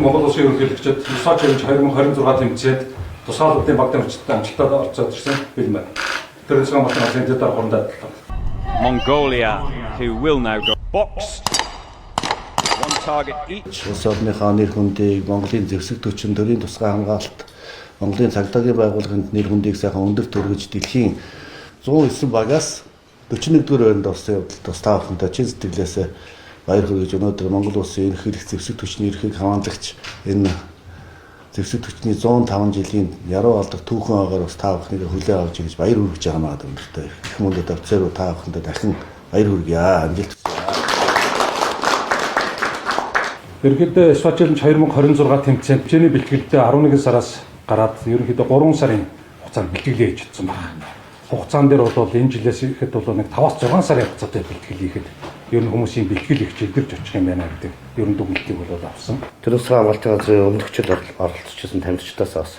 Монгол Улсын ерөнхийлөгчид Юсаа Челленж 2026 тэмцээнд тусгааллуудын баг дамжтай амжилтад орцоод ирсэн бэлмээр. Тэр зөвхөн батлан асуултад хурдаад Mongolia, who will now go boxed. One target each. Улс орныхоо нэр хүндийг Монголын зэвсэг төчин төрийн тусгай хамгаалалт, Монголын цагдаагийн байгууллаганд нэр хүндийг сайхан өндөр төргөж дэлхийн 109 багаас 41-р байранд орсон явдалд бас та бүхэнтэй чин сэтгэлээсээ баяр хүргэж өнөөдөр Монгол Улсын ерөнхийлөгч зэвсэг төчний ерхийг хамгаалагч энэ зэвсэг төчний 105 жилийн яруу алдар түүхэн агаар бас та бүхнийг хүлээн авч ингэж баяр хүргэж байгаа надад өндөртэй. Их мөндөд офицер та бүхэндээ дахин баяр хүргье. Амжилт. Ерөнхийдөө Юсаа Челленж 2026 тэмцээнд хэмжээний бэлтгэлтэй 11 сараас гараад ерөнхийдөө 3 сарын хугацаанд бэлтгэлээ хийж чадсан байна. Хугацаан дээр бол энэ жилээс ихэд бол нэг 5-6 сарын хугацаатай бэлтгэл хийхэд ер нь хүмүүсийн бэлтгэл их жилдэрж очих юм байна гэдэг ер нь дүгнэлтийг бол авсан. Тэр тусгай хамгаалтын газрын өмнөгчд оролцож байсан тамирчдаас бас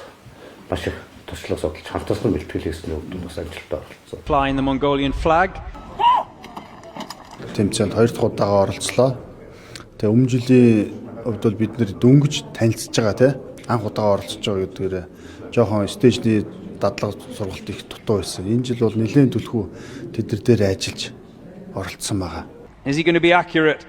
маш их туршлага судалж хамтарсан бэлтгэл хийсний үр бас амжилттай оролцсон. Flying the Mongolian flag. Тэмцээнд 2 дахь удаага оролцлоо. Тэгээ өмнө жилийн хувьд бол бид нэр дөнгөж танилцж байгаа тий анх удаага оролцож байгаа гэдгээр жоохон стейжний дадлага сургалт их дутуу байсан. Энэ жил бол нэлээд түлхүү тэд нар дээр ажиллаж оролцсон байгаа. Is he going to be accurate?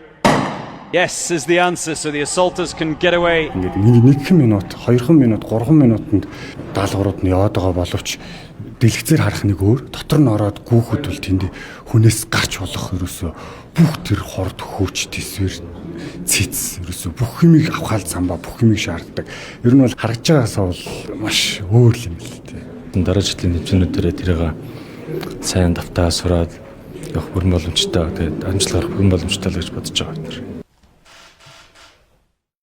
Yes is the answer, so the assaulters can get away. Ингээд 1 минут, 2 минут, 3 минутанд даалгаврууд нь яваад байгаа боловч дэлгэцээр харах нэг өөр, дотор нь ороод гүүхүүд бол тэнд хүнээс гарч болох ерөөсөө бүх тэр хорд хөөч төсвөр цэц ерөөсөө бүх юмыг авахал замбаа бүх юмыг шаарддаг. Ер нь бол харагдж байгаасаа бол маш өөр юм л дээ. Дараа жилийн тэмцээнүүдээр тэрийг сайн давтаа сураад явах бүрэн боломжтой. Тэгээд амжилт гарах бүрэн боломжтой л гэж бодож байгаа.